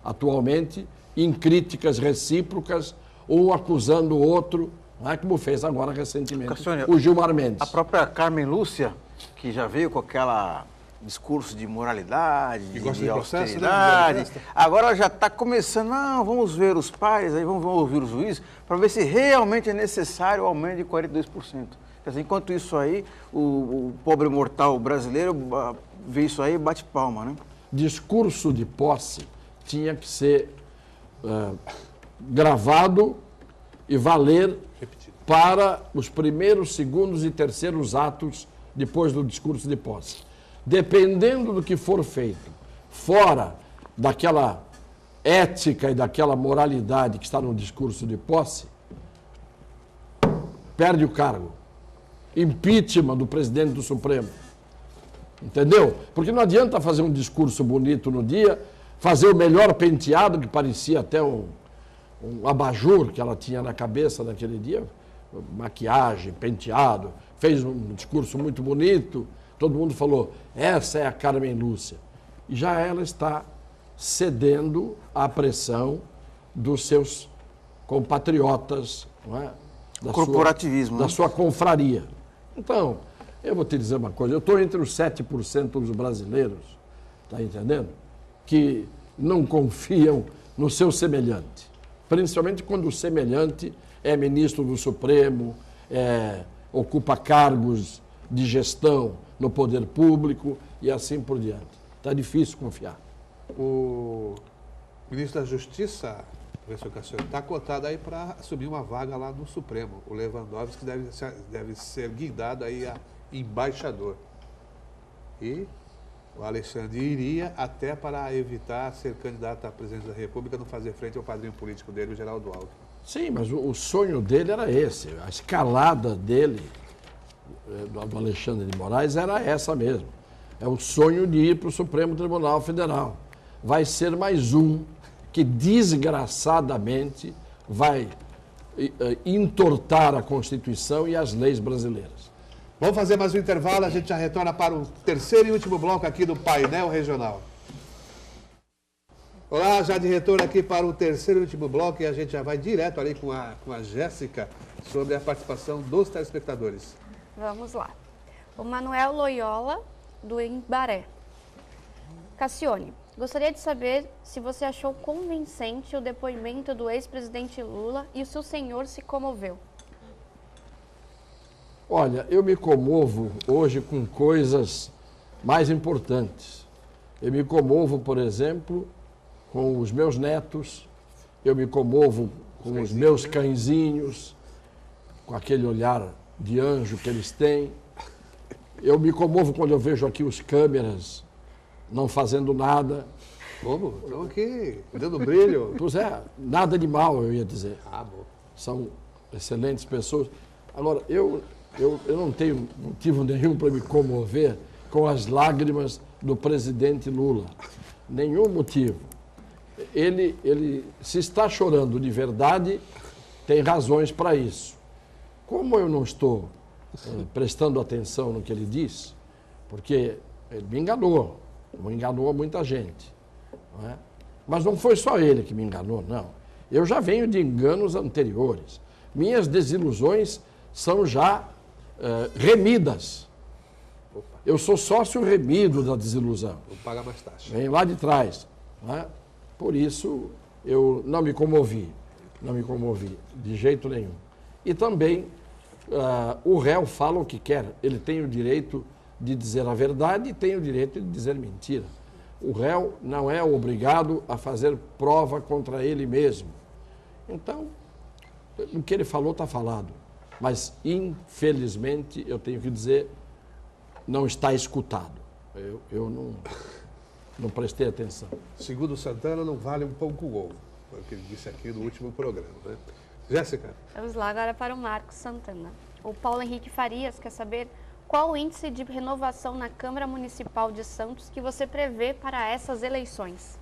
atualmente em críticas recíprocas, um acusando o outro, não é como fez agora recentemente o Gilmar Mendes. A própria Carmen Lúcia, que já veio com aquela discurso de moralidade, de austeridade, agora ela já está começando, não, vamos ver os pais, aí vamos ouvir os juízes, para ver se realmente é necessário o aumento de 42%. Quer dizer, enquanto isso aí, o pobre mortal brasileiro vê isso aí e bate palma, né? Discurso de posse tinha que ser gravado e valer para os primeiros, segundos e terceiros atos depois do discurso de posse. Dependendo do que for feito, fora daquela ética e daquela moralidade que está no discurso de posse, perde o cargo. Impeachment do presidente do Supremo. Entendeu? Porque não adianta fazer um discurso bonito no dia, fazer o melhor penteado, que parecia até um abajur que ela tinha na cabeça naquele dia, maquiagem, penteado, fez um discurso muito bonito, todo mundo falou, essa é a Carmen Lúcia. E já ela está cedendo à pressão dos seus compatriotas, não é? Corporativismo. Da sua confraria. Então, eu vou te dizer uma coisa, eu estou entre os 7% dos brasileiros, está entendendo? Que não confiam no seu semelhante. Principalmente quando o semelhante é ministro do Supremo, ocupa cargos de gestão no poder público e assim por diante. Está difícil confiar. O ministro da Justiça, professor Cassiano, está cotado aí para assumir uma vaga lá no Supremo. O Lewandowski deve ser guindado aí a embaixador. E o Alexandre iria até para evitar ser candidato à presidência da República, não fazer frente ao padrinho político dele, o Geraldo Alckmin. Sim, mas o sonho dele era esse. A escalada dele, do Alexandre de Moraes, era essa mesmo. É o sonho de ir para o Supremo Tribunal Federal. Vai ser mais um que desgraçadamente vai entortar a Constituição e as leis brasileiras. Vamos fazer mais um intervalo, a gente já retorna para o terceiro e último bloco aqui do Painel Regional. Olá, já de retorno aqui para o terceiro e último bloco e a gente já vai direto ali com a Jéssica sobre a participação dos telespectadores. Vamos lá. O Manuel Loyola, do Embaré. Cassione, gostaria de saber se você achou convincente o depoimento do ex-presidente Lula e se o senhor se comoveu. Olha, eu me comovo hoje com coisas mais importantes. Eu me comovo, por exemplo, com os meus netos, eu me comovo com os meus cãezinhos, com aquele olhar de anjo que eles têm. Eu me comovo quando eu vejo aqui os câmeras não fazendo nada. Como? Estão aqui, dando brilho. Pois é, nada de mal, eu ia dizer. Ah, bom. São excelentes pessoas. Agora, eu não tenho motivo nenhum para me comover com as lágrimas do presidente Lula. Nenhum motivo. Ele se está chorando de verdade, tem razões para isso. Como eu não estou prestando atenção no que ele diz, porque ele me enganou muita gente. Não é? Mas não foi só ele que me enganou, não. Eu já venho de enganos anteriores. Minhas desilusões são já remidas. Eu sou sócio remido da desilusão. Vou pagar mais taxa. Vem lá de trás. Não é? Por isso, eu não me comovi, de jeito nenhum. E também, o réu fala o que quer, ele tem o direito de dizer a verdade e tem o direito de dizer mentira. O réu não é obrigado a fazer prova contra ele mesmo. Então, o que ele falou está falado. Mas, infelizmente, eu tenho que dizer, não está escutado. Eu não prestei atenção. Segundo Santana, não vale um pão com ovo. Foi o que ele disse aqui no último programa. Né? Jéssica. Vamos lá agora para o Marcos Santana. O Paulo Henrique Farias quer saber qual o índice de renovação na Câmara Municipal de Santos que você prevê para essas eleições.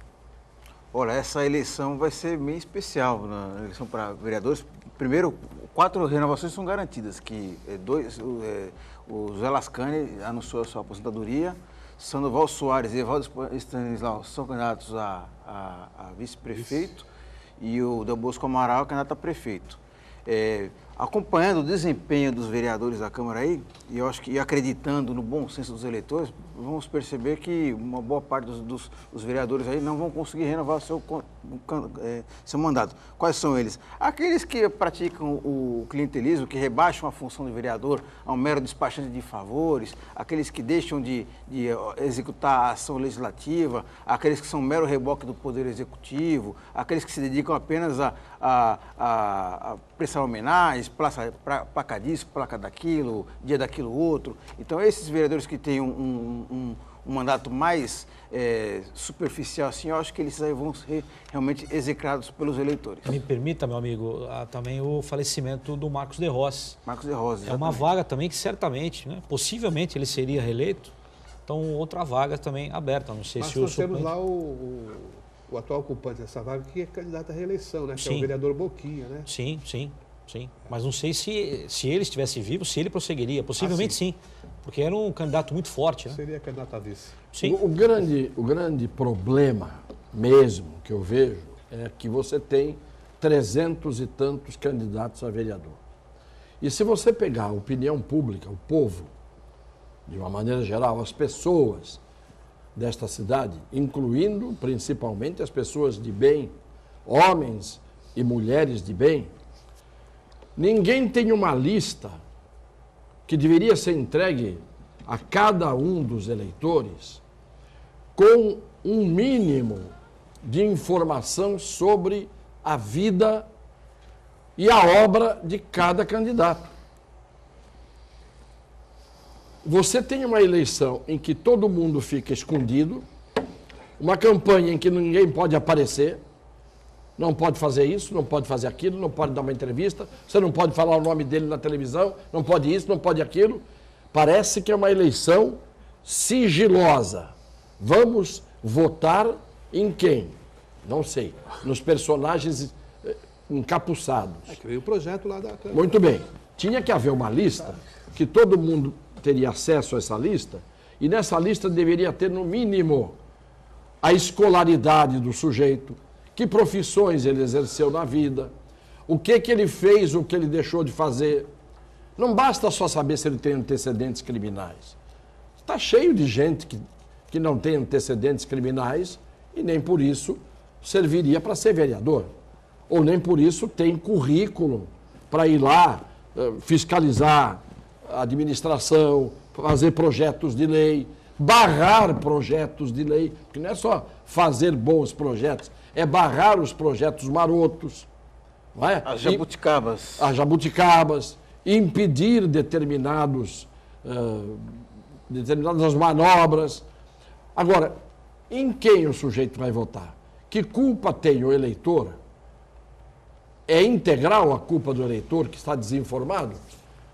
Olha, essa eleição vai ser meio especial, na eleição para vereadores. Primeiro, 4 renovações são garantidas, que o Zé Lascani anunciou a sua aposentadoria, Sandoval Soares e Evaldo Stanislau são candidatos a vice-prefeito e o Del Bosco Amaral é candidato a prefeito. Acompanhando o desempenho dos vereadores da Câmara aí, e eu acho que acreditando no bom senso dos eleitores, vamos perceber que uma boa parte dos vereadores aí não vão conseguir renovar seu mandato. Quais são eles? Aqueles que praticam o clientelismo, que rebaixam a função de vereador a um mero despachante de favores, aqueles que deixam de executar a ação legislativa, aqueles que são mero reboque do Poder Executivo, aqueles que se dedicam apenas a prestar homenagens, placa disso, placa daquilo, dia daquilo outro. Então, esses vereadores que têm um um mandato mais superficial assim, eu acho que eles aí vão ser realmente execrados pelos eleitores. Me permita, meu amigo, também o falecimento do Marcos de Rossi. Marcos de Rossi. É uma vaga também que certamente, né, possivelmente ele seria reeleito. Então, outra vaga também aberta. Não sei Mas se o nós temos suplente... lá o atual ocupante dessa vaga, que é candidato à reeleição, né? Que é Sim. o vereador Boquinha, né? Sim. Mas não sei se ele estivesse vivo, se ele prosseguiria. Possivelmente sim. Porque era um candidato muito forte, né? Seria candidato a vice. Sim. O grande problema mesmo que eu vejo é que você tem 300 e tantos candidatos a vereador. E se você pegar a opinião pública, o povo, de uma maneira geral, as pessoas desta cidade, incluindo principalmente as pessoas de bem, homens e mulheres de bem, ninguém tem uma lista que deveria ser entregue a cada um dos eleitores com um mínimo de informação sobre a vida e a obra de cada candidato. Você tem uma eleição em que todo mundo fica escondido, uma campanha em que ninguém pode aparecer, não pode fazer isso, não pode fazer aquilo, não pode dar uma entrevista, você não pode falar o nome dele na televisão, não pode isso, não pode aquilo. Parece que é uma eleição sigilosa. Vamos votar em quem? Não sei. Nos personagens encapuçados. É que veio o projeto lá da Câmara. Muito bem. Tinha que haver uma lista que todo mundo teria acesso a essa lista, e nessa lista deveria ter, no mínimo, a escolaridade do sujeito, que profissões ele exerceu na vida, o que ele fez, o que ele deixou de fazer. Não basta só saber se ele tem antecedentes criminais. Está cheio de gente que não tem antecedentes criminais e nem por isso serviria para ser vereador. Ou nem por isso tem currículo para ir lá fiscalizar a administração, fazer projetos de lei, barrar projetos de lei, porque não é só fazer bons projetos, é barrar os projetos marotos. Não é? As jabuticabas. As jabuticabas, impedir determinadas manobras. Agora, em quem o sujeito vai votar? Que culpa tem o eleitor? É integral a culpa do eleitor que está desinformado?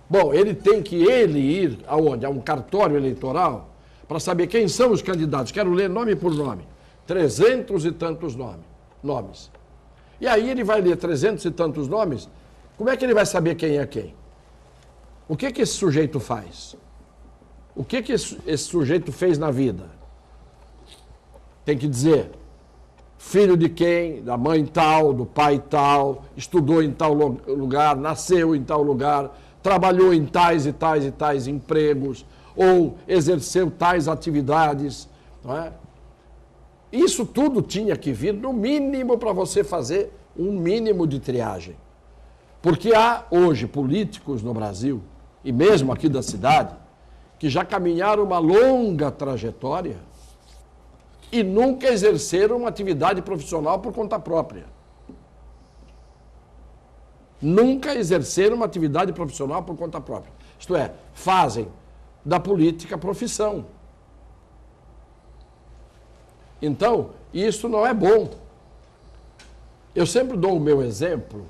Bom, ele tem que ir aonde? A um cartório eleitoral para saber quem são os candidatos. Quero ler nome por nome. 300 e tantos nomes. E aí ele vai ler 300 e tantos nomes. Como é que ele vai saber quem é quem? O que esse sujeito faz? O que esse sujeito fez na vida? Tem que dizer filho de quem, da mãe tal, do pai tal, estudou em tal lugar, nasceu em tal lugar, trabalhou em tais e tais e tais empregos, ou exerceu tais atividades, não é? Isso tudo tinha que vir, no mínimo, para você fazer um mínimo de triagem. Porque há hoje políticos no Brasil, e mesmo aqui da cidade, que já caminharam uma longa trajetória e nunca exerceram uma atividade profissional por conta própria. Nunca exerceram uma atividade profissional por conta própria. Isto é, fazem da política profissão. Então, isso não é bom. Eu sempre dou o meu exemplo,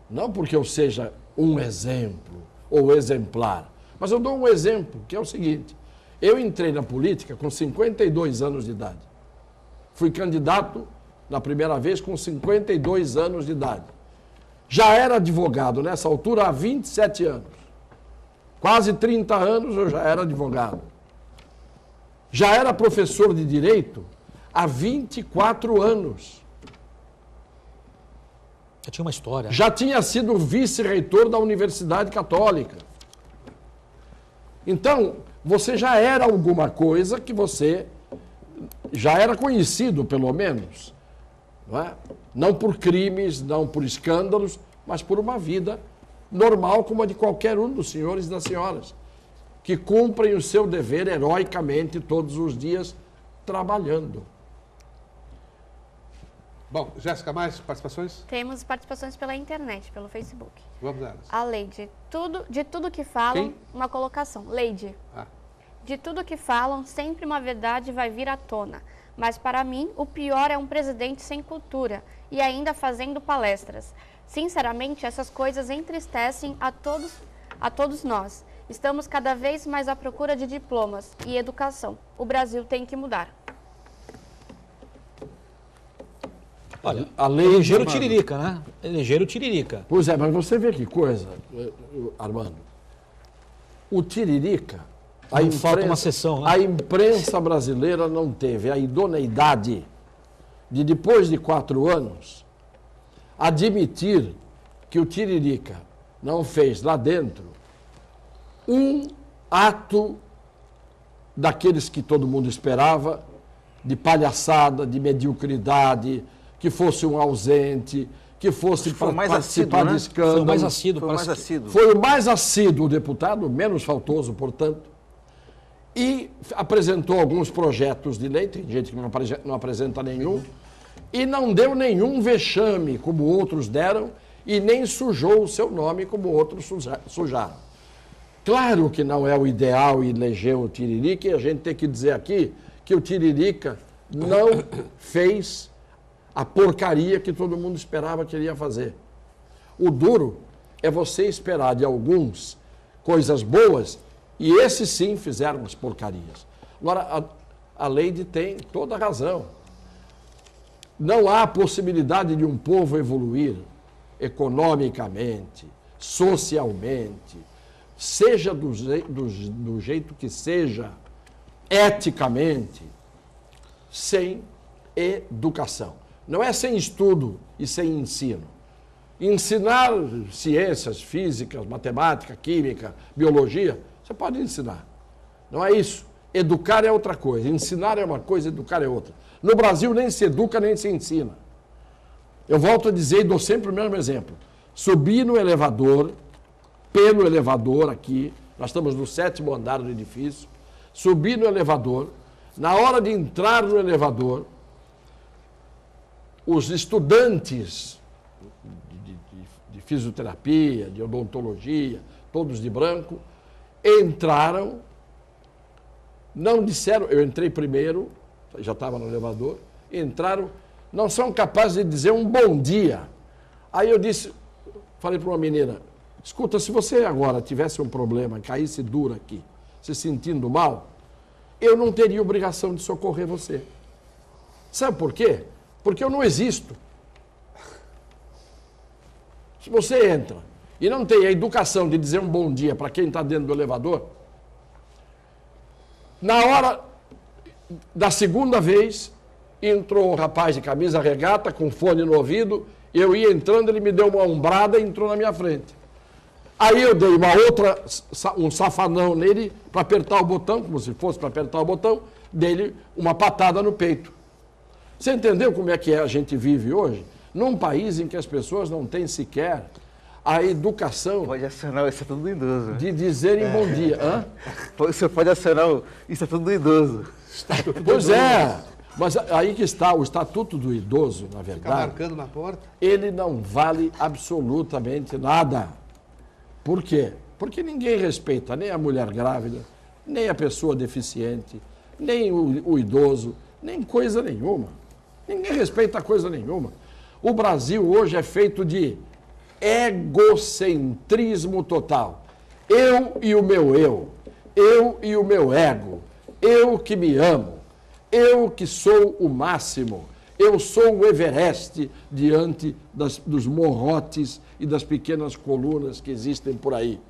não porque eu seja um exemplo ou exemplar, mas eu dou um exemplo, que é o seguinte: eu entrei na política com 52 anos de idade. Fui candidato na primeira vez com 52 anos de idade. Já era advogado nessa altura há 27 anos. Quase 30 anos eu já era advogado. Já era professor de direito há 24 anos. Já tinha uma história. Já tinha sido vice-reitor da Universidade Católica. Então, você já era alguma coisa que você já era conhecido, pelo menos. Não é? Não por crimes, não por escândalos, mas por uma vida normal como a de qualquer um dos senhores e das senhoras, que cumprem o seu dever heroicamente todos os dias trabalhando. Bom, Jéssica, mais participações? Temos participações pela internet, pelo Facebook. Vamos nelas. A Leide, de tudo que falam, Quem? uma colocação. Leide, De tudo que falam, sempre uma verdade vai vir à tona. Mas para mim, o pior é um presidente sem cultura e ainda fazendo palestras. Sinceramente, essas coisas entristecem a todos nós. Estamos cada vez mais à procura de diplomas e educação. O Brasil tem que mudar. Olha, A lei elegeram o chamada- Tiririca, né? Elegeram o Tiririca. Pois é, mas você vê que coisa, Armando. O Tiririca, Não falta uma sessão, né? a imprensa brasileira não teve a idoneidade de, depois de 4 anos, admitir que o Tiririca não fez lá dentro um ato daqueles que todo mundo esperava, de palhaçada, de mediocridade, que fosse um ausente, que fosse Foi o mais participar assíduo, né? de escândalo. Foi o mais assíduo. Foi o mais parece que- assíduo. Foi o mais assíduo deputado, menos faltoso, portanto, e apresentou alguns projetos de lei, tem gente que não apresenta nenhum, e não deu nenhum vexame, como outros deram, e nem sujou o seu nome, como outros sujaram. Claro que não é o ideal eleger o Tiririca, e a gente tem que dizer aqui que o Tiririca não fez a porcaria que todo mundo esperava que ele ia fazer. O duro é você esperar de alguns coisas boas, e esses sim fizeram as porcarias. Agora, a Leide tem toda a razão. Não há possibilidade de um povo evoluir economicamente, socialmente, seja do jeito que seja, eticamente, sem educação. Não é sem estudo e sem ensino. Ensinar ciências, físicas, matemática, química, biologia, você pode ensinar. Não é isso. Educar é outra coisa. Ensinar é uma coisa, educar é outra. No Brasil nem se educa, nem se ensina. Eu volto a dizer e dou sempre o mesmo exemplo. Subir no elevador, pelo elevador aqui, nós estamos no 7º andar do edifício, subir no elevador, na hora de entrar no elevador, os estudantes de fisioterapia, de odontologia, todos de branco, entraram, não disseram, eu entrei primeiro, já estava no elevador, entraram, não são capazes de dizer um bom dia. Aí eu disse, falei para uma menina, escuta, se você agora tivesse um problema, caísse duro aqui, se sentindo mal, eu não teria obrigação de socorrer você. Sabe por quê? Porque eu não existo. Se você entra e não tem a educação de dizer um bom dia para quem está dentro do elevador, na hora da segunda vez, entrou um rapaz de camisa regata, com fone no ouvido, eu ia entrando, ele me deu uma ombrada e entrou na minha frente. Aí eu dei um safanão nele para apertar o botão, como se fosse para apertar o botão, dei-lhe uma patada no peito. Você entendeu como é que a gente vive hoje? Num país em que as pessoas não têm sequer a educação Pode acionar o Estatuto do Idoso. Né? de dizerem bom dia. Hã? O senhor pode acionar o Estatuto do Idoso. Pois é, mas aí que está, o Estatuto do Idoso, na Fica verdade, marcando na porta. ele não vale absolutamente nada. Por quê? Porque ninguém respeita nem a mulher grávida, nem a pessoa deficiente, nem o idoso, nem coisa nenhuma. Ninguém respeita coisa nenhuma. O Brasil hoje é feito de egocentrismo total. Eu e o meu eu e o meu ego, eu que me amo, eu que sou o máximo, eu sou o Everest diante dos morrotes e das pequenas colunas que existem por aí.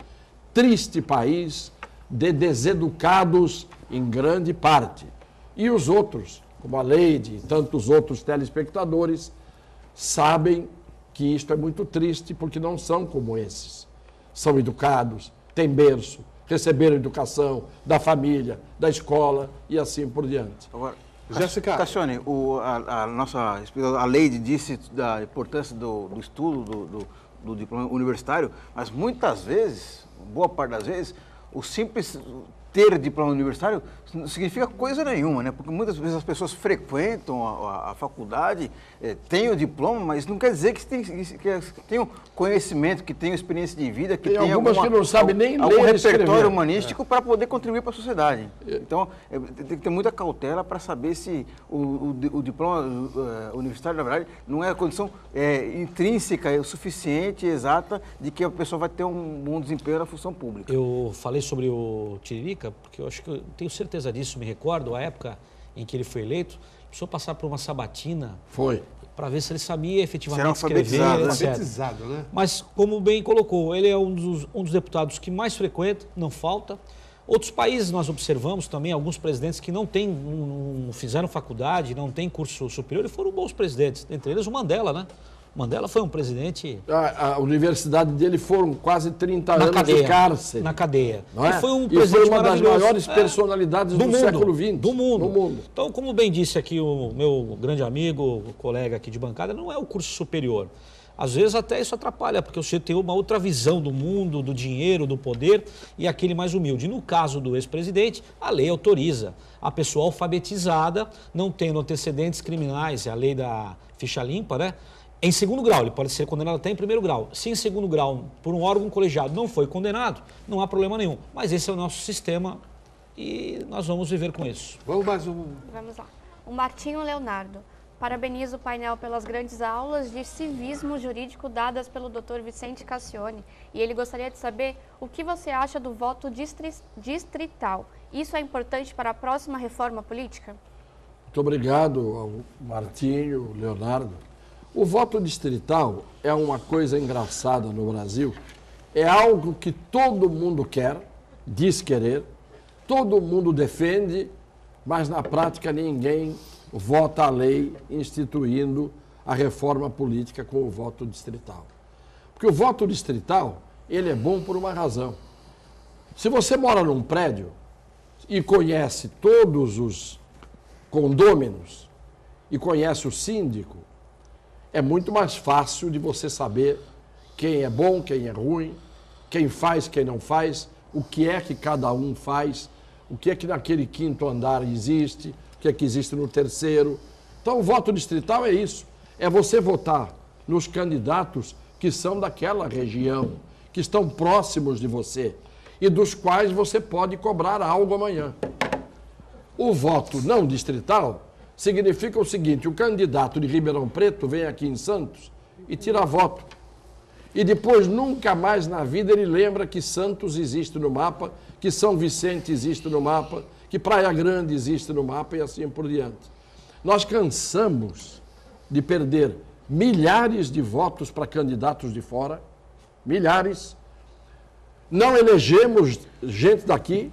Triste país de deseducados em grande parte. E os outros, como a Leide e tantos outros telespectadores, sabem que isto é muito triste porque não são como esses. São educados, têm berço, receberam educação da família, da escola e assim por diante. Agora, Jéssica. Cassione, a Leide disse da importância do estudo, do diploma universitário, mas muitas vezes, boa parte das vezes, o simples ter diploma universitário não significa coisa nenhuma, né? Porque muitas vezes as pessoas frequentam a faculdade, têm o diploma, mas não quer dizer que tenham conhecimento, que tenham experiência de vida, que tenham algumas que não sabem nem ler algum e escrever. repertório humanístico para poder contribuir para a sociedade. Então, tem que ter muita cautela para saber se o diploma universitário, na verdade, não é a condição intrínseca, o suficiente, exata, de que a pessoa vai ter um bom desempenho na função pública. Eu falei sobre o Tiririca, porque eu acho que eu tenho certeza disso, me recordo, a época em que ele foi eleito, precisou passar por uma sabatina. Foi. Para ver se ele sabia efetivamente Será escrever, alfabetizado, né? Mas, como bem colocou, ele é um dos deputados que mais frequenta, não falta. Outros países nós observamos também, alguns presidentes que não fizeram faculdade, não têm curso superior e foram bons presidentes, entre eles o Mandela, né? Mandela foi um presidente... A universidade dele foram quase 30 anos de cárcere. Na cadeia. Não é? E foi um presidente uma das maravilhoso. maiores personalidades do século XX. Do mundo. Então, como bem disse aqui o meu grande amigo, o colega aqui de bancada, não é o curso superior. Às vezes até isso atrapalha, porque você tem uma outra visão do mundo, do dinheiro, do poder e aquele mais humilde. No caso do ex-presidente, a lei autoriza a pessoa alfabetizada, não tendo antecedentes criminais, é a lei da ficha limpa, né? Em segundo grau, ele pode ser condenado até em primeiro grau. Se em segundo grau, por um órgão colegiado, não foi condenado, não há problema nenhum. Mas esse é o nosso sistema e nós vamos viver com isso. Vamos mais um. Vamos lá. O Martinho Leonardo. Parabenizo o painel pelas grandes aulas de civismo jurídico dadas pelo Dr. Vicente Cassione. E ele gostaria de saber o que você acha do voto distrital. Isso é importante para a próxima reforma política? Muito obrigado ao Martinho, Leonardo. O voto distrital é uma coisa engraçada no Brasil. É algo que todo mundo quer, diz querer, todo mundo defende, mas na prática ninguém vota a lei instituindo a reforma política com o voto distrital. Porque o voto distrital, ele é bom por uma razão. Se você mora num prédio e conhece todos os condôminos e conhece o síndico, é muito mais fácil de você saber quem é bom, quem é ruim, quem faz, quem não faz, o que é que cada um faz, o que é que naquele quinto andar existe, o que é que existe no terceiro. Então, o voto distrital é isso, é você votar nos candidatos que são daquela região, que estão próximos de você e dos quais você pode cobrar algo amanhã. O voto não distrital significa o seguinte: o candidato de Ribeirão Preto vem aqui em Santos e tira voto. E depois, nunca mais na vida, ele lembra que Santos existe no mapa, que São Vicente existe no mapa, que Praia Grande existe no mapa e assim por diante. Nós cansamos de perder milhares de votos para candidatos de fora, milhares. Não elegemos gente daqui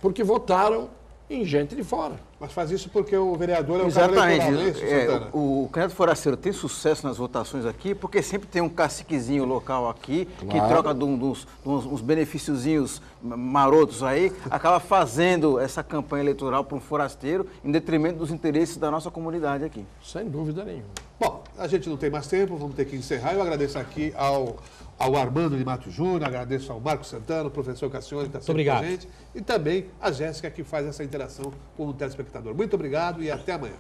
porque votaram em gente de fora. Mas faz isso porque o vereador é o Exatamente. cara eleitoral, não é isso, Santana? O candidato forasteiro tem sucesso nas votações aqui porque sempre tem um caciquezinho local aqui, Claro. que troca de uns benefíciozinhos marotos aí, acaba fazendo essa campanha eleitoral para um forasteiro em detrimento dos interesses da nossa comunidade aqui. Sem dúvida nenhuma. Bom, a gente não tem mais tempo, vamos ter que encerrar. Eu agradeço aqui ao Armando de Matos Júnior, agradeço ao Marcos Santana, o professor Cassione, que está sempre com a gente, e também a Jéssica, que faz essa interação com o telespectador. Muito obrigado e até amanhã.